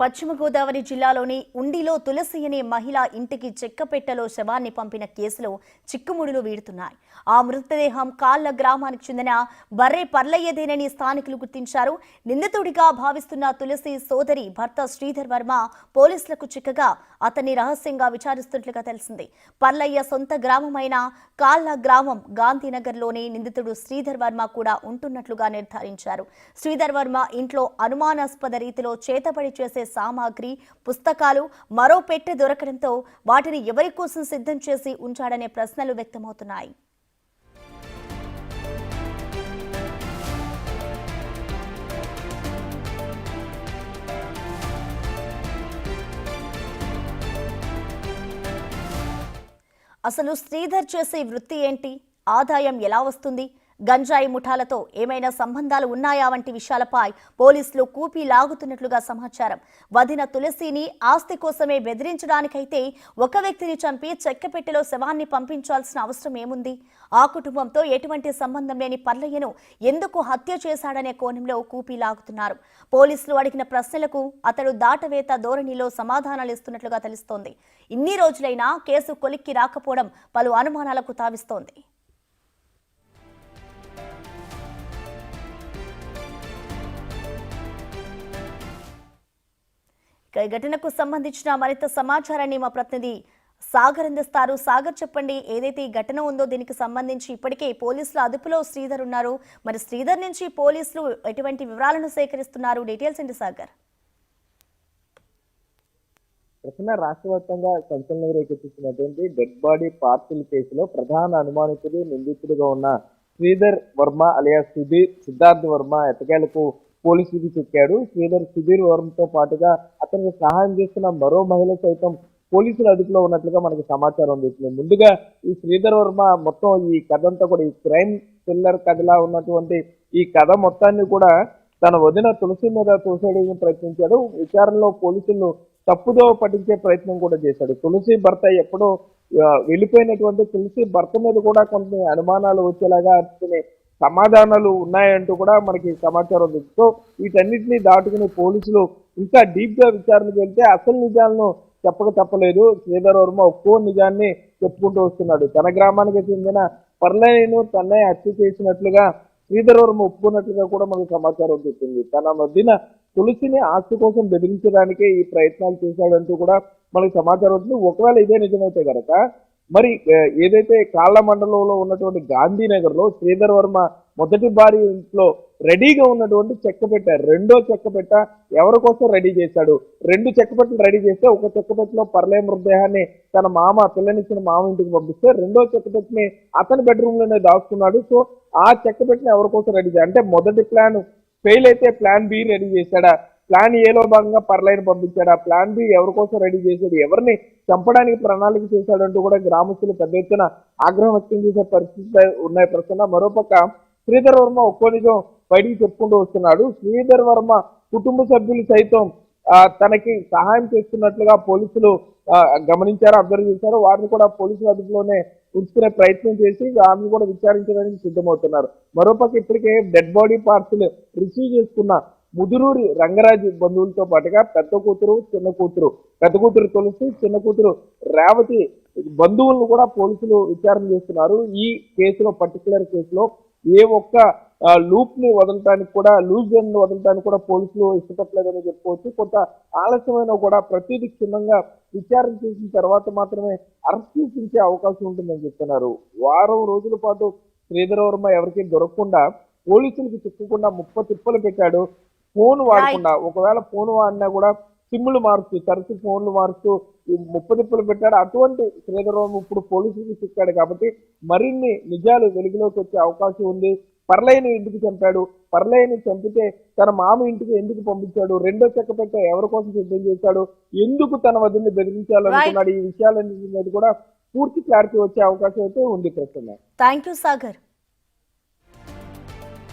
పశ్చిమ గోదావరి జిల్లాలోని ఉండిలో తులసి అనే మహిళ ఇంటికి చెక్కపెట్టెలో శవాన్ని పంపిన కేసులో చిక్కుముడులు వీడుతున్నాయి. ఆ మృతదేహం కాళ్ల గ్రామానికి చెందిన బర్రె పర్లయ్యదేనని స్థానికులు గుర్తించారు. నిందితుడిగా భావిస్తున్న తులసి సోదరి భర్త శ్రీధర్ వర్మ పోలీసులకు చిక్కగా అతన్ని రహస్యంగా విచారిస్తున్నట్లుగా తెలిసింది. పర్లయ్య సొంత గ్రామమైన కాళ్ల గ్రామం గాంధీనగర్లోనే నిందితుడు శ్రీధర్ వర్మ కూడా ఉంటున్నట్లుగా నిర్ధారించారు. శ్రీధర్ వర్మ ఇంట్లో అనుమానాస్పద రీతిలో చేతబడి చేసే సామాగ్రి, పుస్తకాలు, మరో పెట్టె దొరకడంతో వాటిని ఎవరి కోసం సిద్ధం చేసి ఉంచాడనే ప్రశ్నలు వ్యక్తమవుతున్నాయి. అసలు శ్రీధర్ చేసే వృత్తి ఏంటి? ఆదాయం ఎలా వస్తుంది? గంజాయి ముఠాలతో ఏమైనా సంబంధాలు ఉన్నాయా వంటి విషయాలపై పోలీసులు కూపీ లాగుతున్నట్లుగా సమాచారం. వదిన తులసిని ఆస్తి కోసమే బెదిరించడానికైతే ఒక వ్యక్తిని చంపి చెక్కపెట్టెలో శవాన్ని పంపించాల్సిన అవసరం ఏముంది? ఆ కుటుంబంతో ఎటువంటి సంబంధం లేని పర్లయ్యను ఎందుకు హత్య చేశాడనే కోణంలో కూపీ లాగుతున్నారు. పోలీసులు అడిగిన ప్రశ్నలకు అతడు దాటవేత ధోరణిలో సమాధానాలు ఇస్తున్నట్లుగా తెలుస్తోంది. ఇన్ని రోజులైనా కేసు కొలిక్కి రాకపోవడం పలు అనుమానాలకు తావిస్తోంది. ఈ ఘటనకు సంబంధించిన మరింత సమాచారాన్ని మా ప్రతినిధి సాగర్ అందిస్తారు. సాగర్, చెప్పండి, ఏదైతే ఈ ఘటన ఉందో దీనికి సంబంధించి ఇప్పటికే పోలీసుల అదుపులో శ్రీధర్ ఉన్నారు. మరి శ్రీధర్ నుంచి పోలీసులు ఎటువంటి వివరాలను సేకరిస్తున్నారు? డీటెయిల్స్ ఏంటి సాగర్? రాష్ట్ర వ్యాప్తంగా సంచలనం రేకెత్తిస్తున్నటువంటి డెడ్ బాడీ పార్సిల్ కేసులో ప్రధాన అనుమానితుడు, నిందితుడిగా ఉన్న శ్రీధర్ వర్మ అలియాస్ సిద్ధార్థ్ వర్మ ఎట్టకేలకు పోలీసులకు చిక్కాడు. సుధీర్ వర్మతో పాటుగా అతనికి సహాయం చేస్తున్న మరో మహిళ సైతం పోలీసుల అదుపులో ఉన్నట్లుగా మనకు సమాచారం అందిస్తుంది. ముందుగా ఈ శ్రీధర్ వర్మ మొత్తం ఈ కథ అంతా కూడా ఈ క్రైమ్ థ్రిల్లర్ కథలా ఉన్నటువంటి ఈ కథ మొత్తాన్ని కూడా తన వదిన తులసి మీద తోసేయడానికి ప్రయత్నించాడు. విచారణలో పోలీసులు తప్పుదో పట్టించే ప్రయత్నం కూడా చేశాడు. తులసి భర్త ఎప్పుడో వెళ్ళిపోయినటువంటి తులసి భర్త మీద కూడా కొన్ని అనుమానాలు వచ్చేలాగా అతని సమాధానాలు ఉన్నాయంటూ కూడా మనకి సమాచారం ఉంది. సో వీటన్నిటిని దాటుకుని పోలీసులు ఇంకా డీప్ గా విచారణకు వెళ్తే అసలు నిజాలను చెప్పక తప్పలేదు. శ్రీధర్ వర్మ ఒక్కో నిజాన్ని చెప్పుకుంటూ వస్తున్నాడు. తన గ్రామానికి చెందిన పర్లయ్యను తన్నే హత్య చేసినట్లుగా శ్రీధర్ వర్మ ఒప్పుకున్నట్లుగా కూడా మనకు సమాచారం చెప్పింది. తన మధ్యన తులసిని ఆస్తి కోసం బెదిరించడానికే ఈ ప్రయత్నాలు చేశాడంటూ కూడా మనకు సమాచారం వచ్చింది. ఒకవేళ ఇదే నిజమైతే కనుక మరి ఏదైతే కాళ్ళ మండలంలో ఉన్నటువంటి గాంధీనగర్ లో శ్రీధర్ వర్మ మొదటి భార్య ఇంట్లో రెడీగా ఉన్నటువంటి చెక్కపెట్ట, రెండో చెక్కపెట్ట ఎవరి కోసం రెడీ చేశాడు? రెండు చెక్కపెట్టలు రెడీ చేస్తే ఒక చెక్కపెట్టలో పర్లే మృతదేహాన్ని తన పిల్లనిచ్చిన మామ ఇంటికి పంపిస్తే రెండో చెక్కపెట్టని అతని బెడ్రూమ్ లోనే దాచుకున్నాడు. సో ఆ చెక్కపెట్టని ఎవరి కోసం రెడీ చేయాలి అంటే మొదటి ప్లాన్ ఫెయిల్ అయితే ప్లాన్ బి రెడీ చేశాడా? ప్లాన్ ఏలో భాగంగా పర్లైన్ పంపించాడు. ఆ ప్లాన్ బి ఎవరి కోసం రెడీ చేశాడు? ఎవరిని చంపడానికి ప్రణాళిక చేశాడంటూ కూడా గ్రామస్తులు పెద్ద ఎత్తున ఆగ్రహం వ్యక్తం చేసే పరిస్థితి ఉన్నాయి ప్రశ్న. మరోపక్క శ్రీధర్ వర్మ ఒక్కో నిజం బయటికి చెప్పుకుంటూ వస్తున్నాడు. శ్రీధర్ వర్మ కుటుంబ సభ్యులు సైతం తనకి సహాయం చేస్తున్నట్లుగా పోలీసులు గమనించారు, అబ్జర్వ్ చేశారు. వారిని కూడా పోలీసుల అదుపులోనే ఉంచుకునే ప్రయత్నం చేసి ఆమెను కూడా విచారించడానికి సిద్ధమవుతున్నారు. మరోపక్క ఇప్పటికే డెడ్ బాడీ పార్సిల్ రిసీవ్ చేసుకున్న ముదురూరి రంగరాజు బంధువులతో పాటుగా పెద్ద కూతురు తులసి, చిన్న కూతురు రేవతి బంధువులను కూడా పోలీసులు విచారణ చేస్తున్నారు. ఈ కేసులో పర్టికులర్ కేసులో ఏ ఒక్క లూప్ ని వదలటానికి కూడా వదలటానికి కూడా పోలీసులు ఇష్టపడలేదని చెప్పుకోవచ్చు. కొంత ఆలస్యమైన కూడా ప్రతిదీ క్షుణ్ణంగా విచారణ చేసిన తర్వాత మాత్రమే అరెస్ట్ చేయించే అవకాశం ఉంటుందని చెప్తున్నారు. వారం రోజుల పాటు శ్రీధర్ వర్మ ఎవరికి దొరకకుండా పోలీసులకు చిక్కకుండా తిప్పలు పెట్టాడు. ఫోన్ వాడకుండా, ఒకవేళ ఫోన్ వాడినా కూడా సిమ్లు మారుస్తూ, తరచు ఫోన్లు మారుస్తూ తిప్పలు పెట్టాడు. అటువంటి శ్రీధర్ వర్మ ఇప్పుడు పోలీసులకు చిక్కాడు కాబట్టి మరిన్ని నిజాలు వెలుగులోకి వచ్చే అవకాశం ఉంది. పర్లయ్యని ఇంటికి చంపాడు, పర్లయ్యని చంపితే తన మామ ఇంటికి ఎందుకు పంపించాడు? రెండో చెక్కపెట్ట ఎవరి కోసం సిద్ధం చేశాడు? ఎందుకు తన వద్దని బెదిరించాలనుకున్నాడు? ఈ విషయాలన్నింటి మీద కూడా పూర్తి క్లారిటీ వచ్చే అవకాశం అయితే ఉంది ప్రస్తుతం. Thank you Sagar.